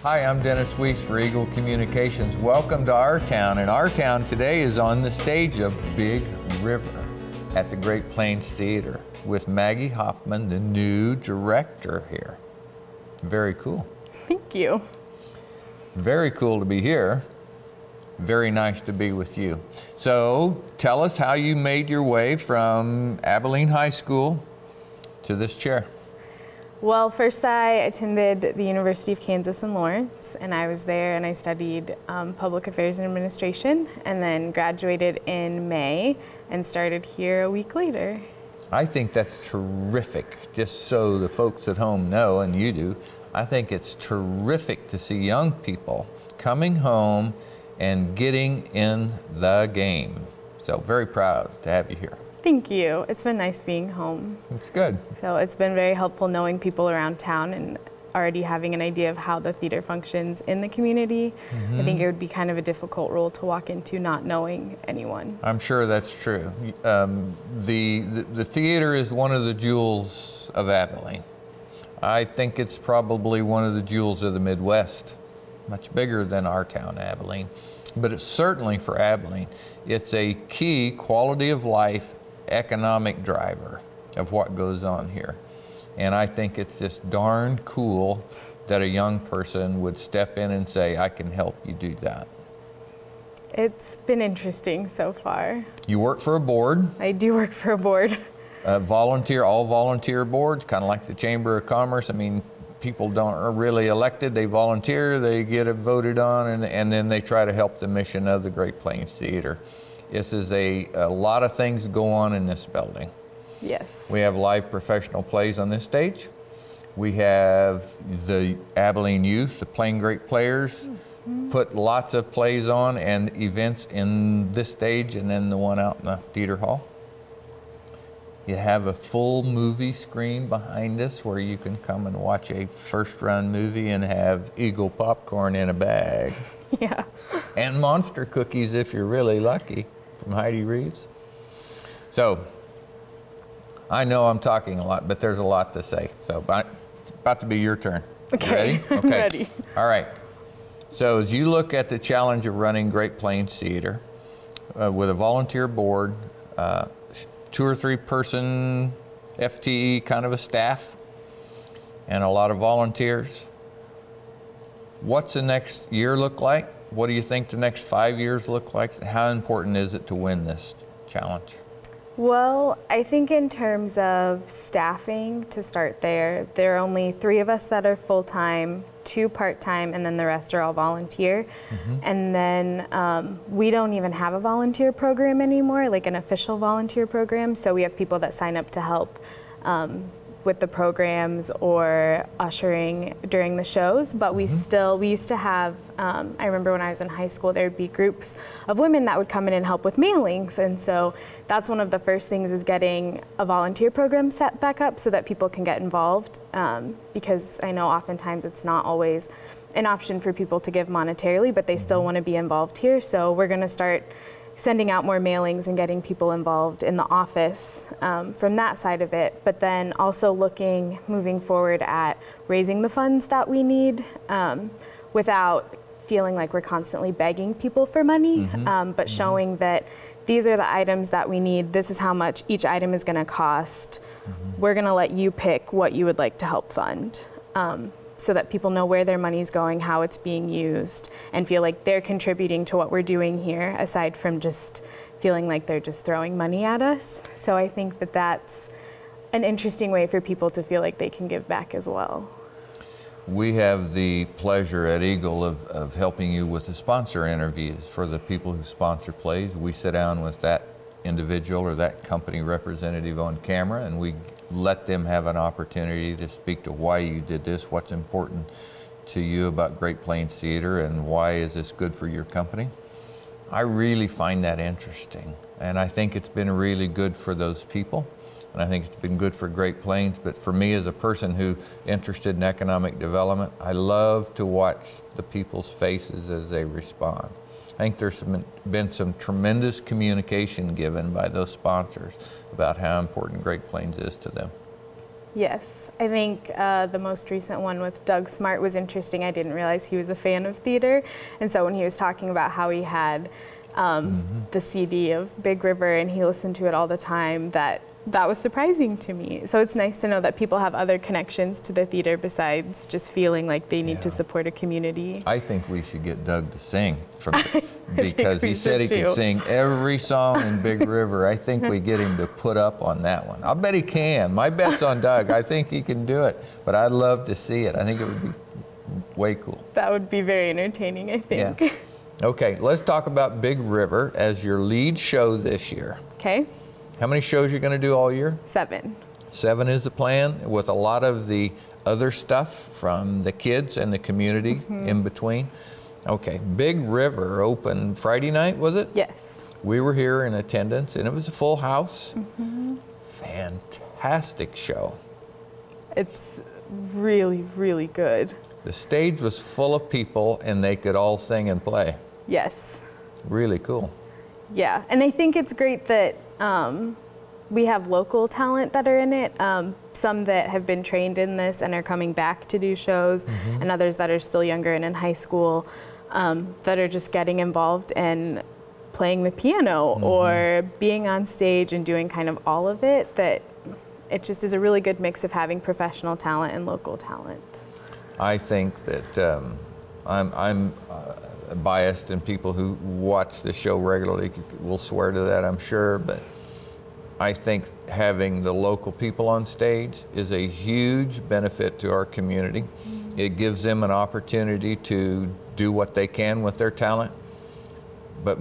Hi, I'm Dennis Weese for Eagle Communications. Welcome to our town, and our town today is on the stage of Big River at the Great Plains Theater with Maggie Hoffman, the new director here. Very cool. Thank you. Very cool to be here. Very nice to be with you. So tell us how you made your way from Abilene High School to this chair. Well, first I attended the University of Kansas in Lawrence, and I was there and I studied public affairs and administration, and then graduated in May and started here a week later. I think that's terrific. Just so the folks at home know, and you do, I think it's terrific to see young people coming home and getting in the game. So very proud to have you here. Thank you. It's been nice being home. It's good. So it's been very helpful knowing people around town and already having an idea of how the theater functions in the community. I think it would be kind of a difficult role to walk into not knowing anyone. I'm sure that's true. The theater is one of the jewels of Abilene. I think it's probably one of the jewels of the Midwest, much bigger than our town, Abilene. But it's certainly for Abilene. It's a key quality of life economic driver of what goes on here. And I think it's just darn cool that a young person would step in and say, I can help you do that. It's been interesting so far. You work for a board. I do work for a board. Volunteer, all volunteer boards, kind of like the Chamber of Commerce. I mean, people are really elected, they volunteer, they get it voted on, and then they try to help the mission of the Great Plains Theater. This is a lot of things go on in this building. Yes. We have live professional plays on this stage. We have the Abilene youth, the Plain Great Players, put lots of plays on and events in this stage and then the one out in the theater hall. You have a full movie screen behind us where you can come and watch a first-run movie and have Eagle popcorn in a bag. Yeah. And monster cookies if you're really lucky, from Heidi Reeves. So, I know I'm talking a lot, but there's a lot to say. So, it's about to be your turn. Okay. You ready? I'm Okay. ready. All right. So, as you look at the challenge of running Great Plains Theater with a volunteer board, 2 or 3 person FTE kind of a staff, and a lot of volunteers, what's the next year look like? What do you think the next 5 years look like? How important is it to win this challenge? Well, I think in terms of staffing, to start there are only 3 of us that are full-time, 2 part-time, and then the rest are all volunteer. And then we don't even have a volunteer program anymore, like an official volunteer program. So we have people that sign up to help with the programs or ushering during the shows, but we used to have, I remember when I was in high school, there would be groups of women that would come in and help with mailings, and so that's one of the first things, is getting a volunteer program set back up so that people can get involved, because I know oftentimes it's not always an option for people to give monetarily, but they still want to be involved here, so we're going to start sending out more mailings and getting people involved in the office from that side of it, but then also moving forward at raising the funds that we need without feeling like we're constantly begging people for money, but showing that these are the items that we need, this is how much each item is going to cost, we're going to let you pick what you would like to help fund. So that people know where their money's going, how it's being used, and feel like they're contributing to what we're doing here, aside from just feeling like they're just throwing money at us. So I think that that's an interesting way for people to feel like they can give back as well. We have the pleasure at Eagle of helping you with the sponsor interviews for the people who sponsor plays. We sit down with that individual or that company representative on camera, and we let them have an opportunity to speak to why you did this, what's important to you about Great Plains Theater, and why is this good for your company. I really find that interesting, and I think it's been really good for those people, and I think it's been good for Great Plains, but for me as a person who's interested in economic development, I love to watch the people's faces as they respond. I think there's been some tremendous communication given by those sponsors about how important Great Plains is to them. Yes, I think the most recent one with Doug Smart was interesting. I didn't realize he was a fan of theater, and so when he was talking about how he had the CD of Big River and he listened to it all the time, that was surprising to me. So it's nice to know that people have other connections to the theater besides just feeling like they need to support a community. I think we should get Doug to sing because he said he could sing every song in Big River. I think we get him to put up on that one. I'll bet he can. My bet's on Doug. I think he can do it, but I'd love to see it. I think it would be way cool. That would be very entertaining, I think. Yeah. Okay, let's talk about Big River as your lead show this year. Okay. How many shows are you going to do all year? 7. 7 is the plan, with a lot of the other stuff from the kids and the community in between. Okay, Big River opened Friday night, was it? Yes. We were here in attendance, and it was a full house. Fantastic show. It's really, really good. The stage was full of people, and they could all sing and play. Yes. Really cool. Yeah, and I think it's great that we have local talent that are in it, some that have been trained in this and are coming back to do shows, and others that are still younger and in high school that are just getting involved and playing the piano or being on stage and doing kind of all of it, that it just is a really good mix of having professional talent and local talent. I think that I'm biased, and people who watch the show regularly will swear to that, I'm sure, but I think having the local people on stage is a huge benefit to our community. It gives them an opportunity to do what they can with their talent, but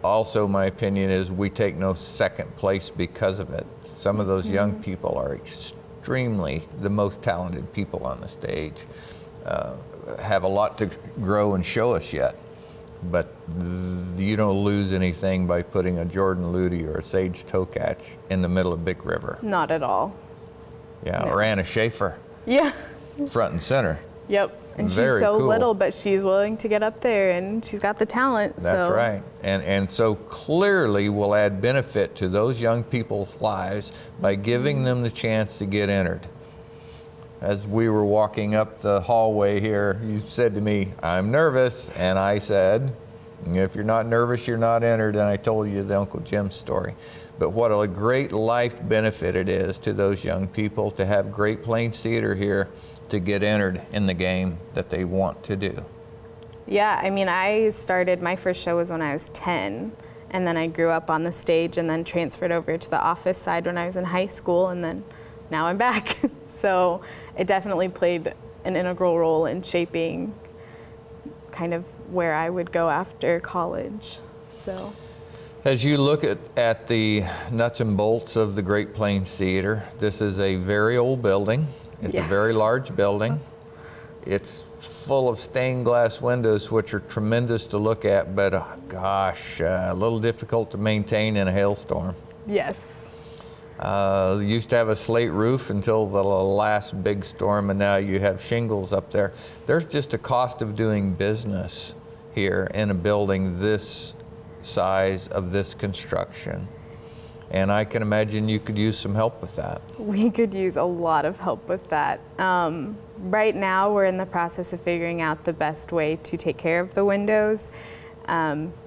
also my opinion is we take no second place because of it. Some of those young people are extremely the most talented people on the stage. Have a lot to grow and show us yet, but you don't lose anything by putting a Jordan Ludy or a Sage Tokach in the middle of Big River. Not at all. Yeah, No. or Anna Schaefer. Yeah. Front and center. Yep. And Very she's so cool. little, but she's willing to get up there, and she's got the talent. That's right. And so clearly we'll add benefit to those young people's lives by giving them the chance to get entered. As we were walking up the hallway here, you said to me, "I'm nervous," and I said, "If you're not nervous, you're not entered," and I told you the Uncle Jim story. But what a great life benefit it is to those young people to have Great Plains Theater here to get entered in the game that they want to do. Yeah, I mean, my first show was when I was 10, and then I grew up on the stage and then transferred over to the office side when I was in high school, and then now I'm back. So it definitely played an integral role in shaping kind of where I would go after college. So, as you look at the nuts and bolts of the Great Plains Theater, this is a very old building. It's a very large building. It's full of stained glass windows, which are tremendous to look at, but gosh, a little difficult to maintain in a hailstorm. Yes. Used to have a slate roof until the last big storm, and now you have shingles up there. There's just a cost of doing business here in a building this size of this construction. And I can imagine you could use some help with that. We could use a lot of help with that. Right now, we're in the process of figuring out the best way to take care of the windows,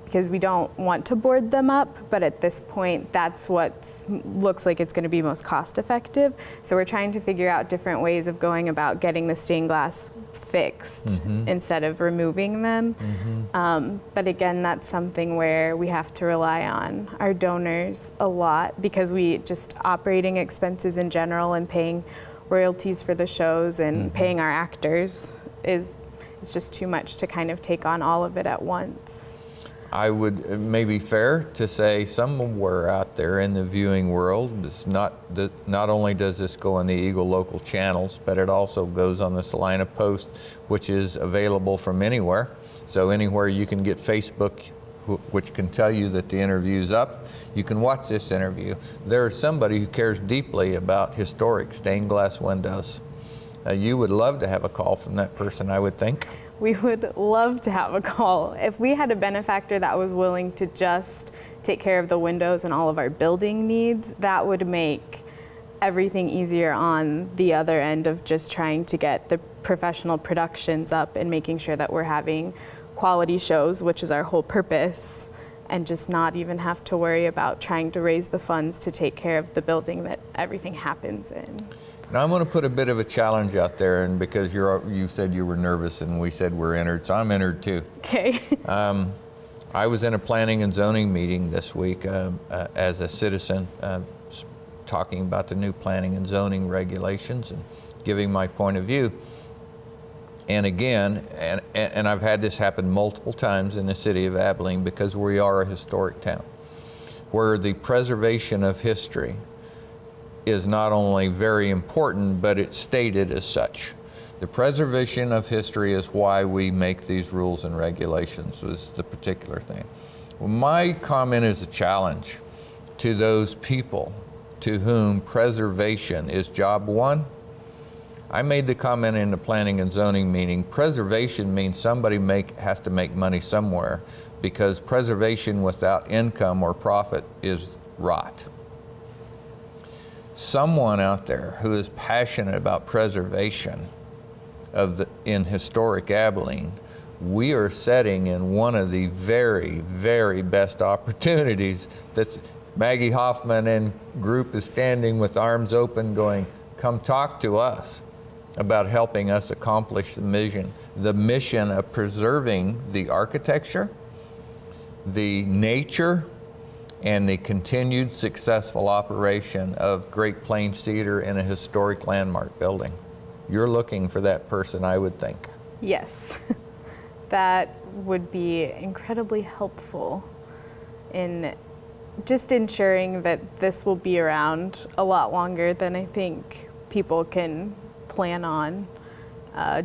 because we don't want to board them up, but at this point, that's what looks like it's going to be most cost effective. So we're trying to figure out different ways of going about getting the stained glass fixed instead of removing them. But again, that's something where we have to rely on our donors a lot, because we just operating expenses in general and paying royalties for the shows and paying our actors it's just too much to kind of take on all of it at once. I would maybe fair to say somewhere out there in the viewing world, it's not only does this go on the Eagle local channels, but it also goes on the Salina Post, which is available from anywhere. So anywhere you can get Facebook, which can tell you that the interview's up, you can watch this interview. There's somebody who cares deeply about historic stained glass windows. You would love to have a call from that person, I would think. We would love to have a call. If we had a benefactor that was willing to just take care of the windows and all of our building needs, that would make everything easier on the other end of just trying to get the professional productions up and making sure that we're having quality shows, which is our whole purpose, and just not even have to worry about trying to raise the funds to take care of the building that everything happens in. Now I'm going to put a bit of a challenge out there, and because you said you were nervous and we said we're entered, so I'm entered too. Okay. I was in a planning and zoning meeting this week as a citizen, talking about the new planning and zoning regulations and giving my point of view. And again, and I've had this happen multiple times in the city of Abilene because we are a historic town, where the preservation of history is not only very important, but it's stated as such. The preservation of history is why we make these rules and regulations, is the particular thing. Well, my comment is a challenge to those people to whom preservation is job one. I made the comment in the planning and zoning meeting, preservation means somebody has to make money somewhere, because preservation without income or profit is rot. Someone out there who is passionate about preservation in historic Abilene, we are setting in one of the very, very best opportunities. That's Maggie Hoffman and group is standing with arms open going, come talk to us about helping us accomplish the mission of preserving the architecture, the nature, and the continued successful operation of Great Plains Theater in a historic landmark building. You're looking for that person, I would think. Yes, that would be incredibly helpful in just ensuring that this will be around a lot longer than I think people can plan on,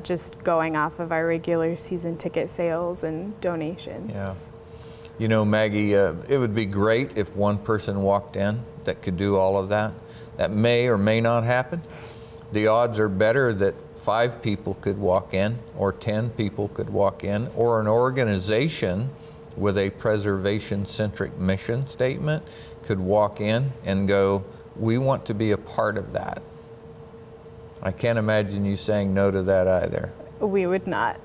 just going off of our regular season ticket sales and donations. Yeah. You know, Maggie, it would be great if one person walked in that could do all of that. That may or may not happen. The odds are better that 5 people could walk in, or 10 people could walk in, or an organization with a preservation-centric mission statement could walk in and go, we want to be a part of that. I can't imagine you saying no to that either. We would not.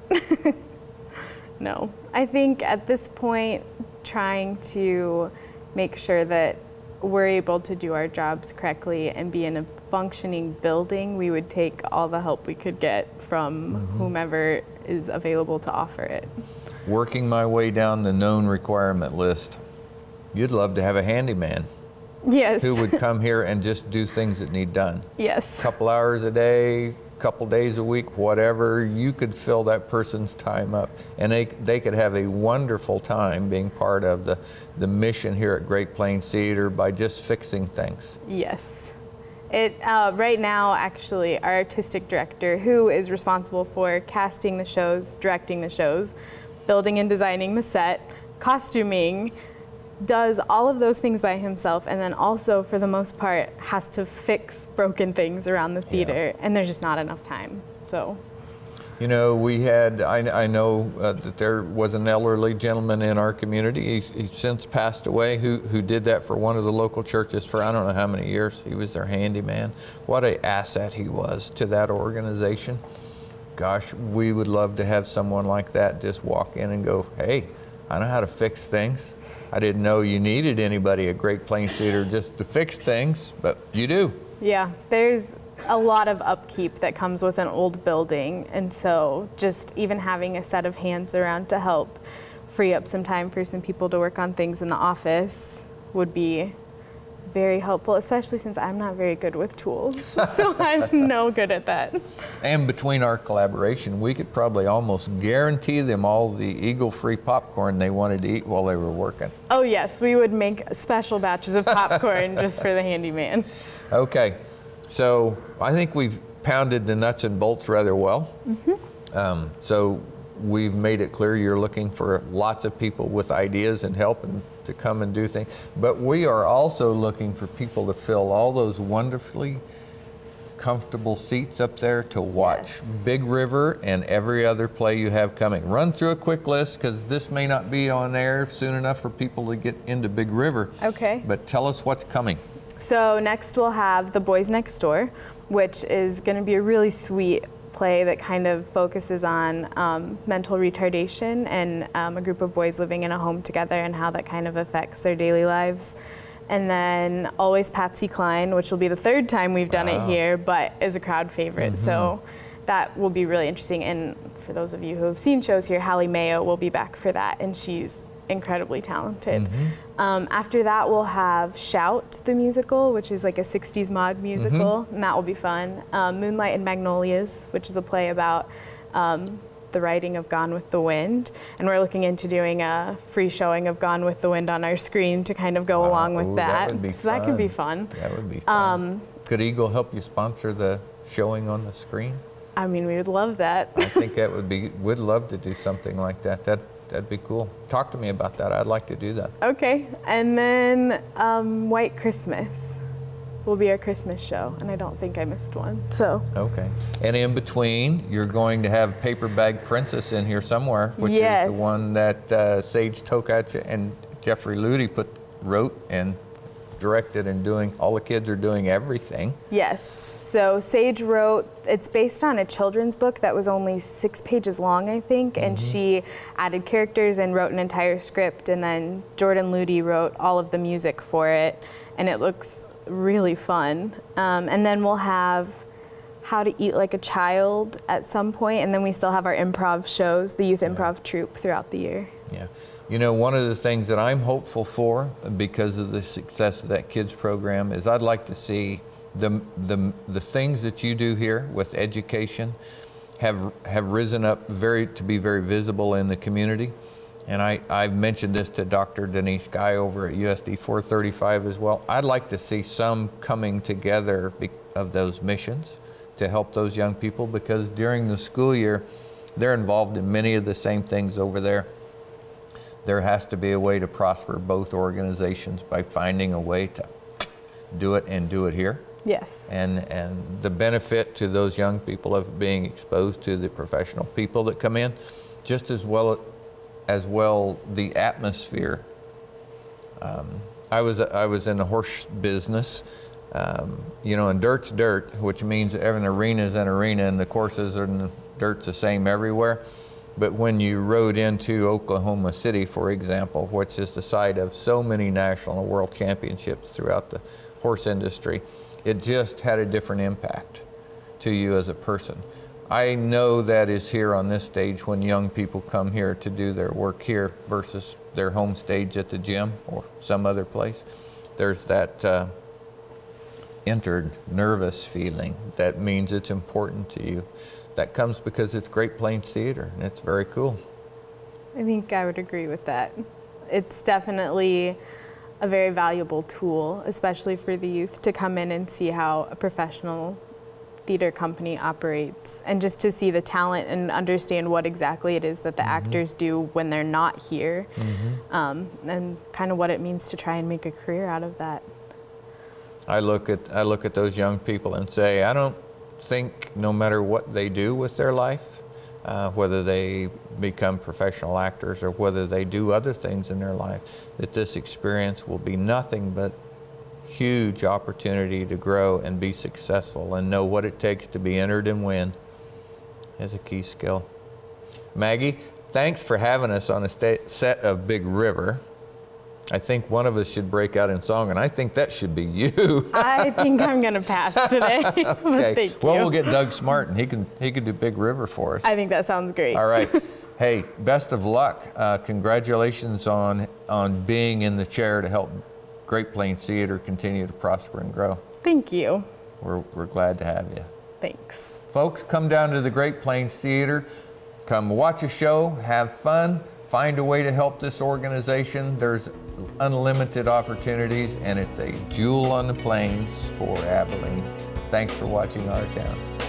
No. I think at this point, trying to make sure that we're able to do our jobs correctly and be in a functioning building, we would take all the help we could get from whomever is available to offer it. Working my way down the known requirement list, you'd love to have a handyman. Yes. Who would come here and just do things that need done. Yes. Couple hours a day, couple days a week, whatever, you could fill that person's time up, and they could have a wonderful time being part of the mission here at Great Plains Theater by just fixing things. Yes. Right now, actually, our artistic director, who is responsible for casting the shows, directing the shows, building and designing the set, costuming, does all of those things by himself, and then also, for the most part, has to fix broken things around the theater, and there's just not enough time. So, you know, we had, I know that there was an elderly gentleman in our community, he's since passed away, who did that for one of the local churches for I don't know how many years. He was their handyman. What an asset he was to that organization. Gosh, we would love to have someone like that just walk in and go, hey, I know how to fix things. I didn't know you needed anybody at Great Plains Theater just to fix things, but you do. Yeah, there's a lot of upkeep that comes with an old building, and so just even having a set of hands around to help free up some time for some people to work on things in the office would be very helpful, especially since I'm not very good with tools. So I'm no good at that. And between our collaboration, we could probably almost guarantee them all the Eagle-free popcorn they wanted to eat while they were working. Oh yes, we would make special batches of popcorn just for the handyman. Okay, so I think we've pounded the nuts and bolts rather well. So we've made it clear you're looking for lots of people with ideas and help and to come and do things. But we are also looking for people to fill all those wonderfully comfortable seats up there to watch Big River and every other play you have coming. Run through a quick list, because this may not be on air soon enough for people to get into Big River. Okay. But tell us what's coming. So next we'll have The Boys Next Door, which is going to be a really sweet play that kind of focuses on mental retardation and a group of boys living in a home together and how that kind of affects their daily lives. And then Always Patsy Cline, which will be the third time we've done it here, but is a crowd favorite. So that will be really interesting. And for those of you who have seen shows here, Hallie Mayo will be back for that, and she's incredibly talented. After that, we'll have Shout, the musical, which is like a 60s mod musical, and that will be fun. Moonlight and Magnolias, which is a play about the writing of Gone with the Wind, and we're looking into doing a free showing of Gone with the Wind on our screen to kind of go along with that. That would be so fun. That could be fun. That would be fun. Could Eagle help you sponsor the showing on the screen? I mean, we would love that. I think that would be, we'd love to do something like that. That'd be cool. Talk to me about that. I'd like to do that. Okay, and then White Christmas will be our Christmas show, and I don't think I missed one, so. Okay, and in between, you're going to have Paper Bag Princess in here somewhere, which is the one that Sage Tokach and Jeffrey Ludy wrote and directed and doing. All the kids are doing everything. Yes. So Sage wrote, it's based on a children's book that was only 6 pages long, I think, and she added characters and wrote an entire script, and then Jordan Ludy wrote all of the music for it, and it looks really fun. And then we'll have How to Eat Like a Child at some point, and then we still have our improv shows, the youth improv troupe throughout the year. Yeah. You know, one of the things that I'm hopeful for because of the success of that kids program is I'd like to see the things that you do here with education have risen up to be very visible in the community. And I've mentioned this to Dr. Denise Guy over at USD 435 as well. I'd like to see some coming together of those missions to help those young people, because during the school year, they're involved in many of the same things over there. There has to be a way to prosper both organizations by finding a way to do it and do it here. Yes. And the benefit to those young people of being exposed to the professional people that come in, just as well the atmosphere. I was in the horse business, you know, and dirt's dirt, which means an arena is an arena, and the courses and the dirt's the same everywhere. But when you rode into Oklahoma City, for example, which is the site of so many national and world championships throughout the horse industry, it just had a different impact to you as a person. I know that is here on this stage when young people come here to do their work here versus their home stage at the gym or some other place. There's that entered nervous feeling that means it's important to you. That comes because it's Great Plains Theater, and it's very cool. I think I would agree with that. It's definitely a very valuable tool, especially for the youth, to come in and see how a professional theater company operates, and just to see the talent and understand what exactly it is that the actors do when they're not here, and kind of what it means to try and make a career out of that. I look at those young people and say, I don't think no matter what they do with their life, whether they become professional actors or whether they do other things in their life, that this experience will be nothing but huge opportunity to grow and be successful and know what it takes to be entered and win is a key skill. Maggie, thanks for having us on a set of Big River. I think one of us should break out in song, and I think that should be you. I think I'm going to pass today. Okay. Thank Well, you. we'll get Doug Smart, and he can do Big River for us. I think that sounds great. All right. Hey, best of luck. Congratulations on being in the chair to help Great Plains Theater continue to prosper and grow. Thank you. We're glad to have you. Thanks. Folks, come down to the Great Plains Theater. Come watch a show, have fun, find a way to help this organization. There's unlimited opportunities, and it's a jewel on the plains for Abilene. Thanks for watching Our Town.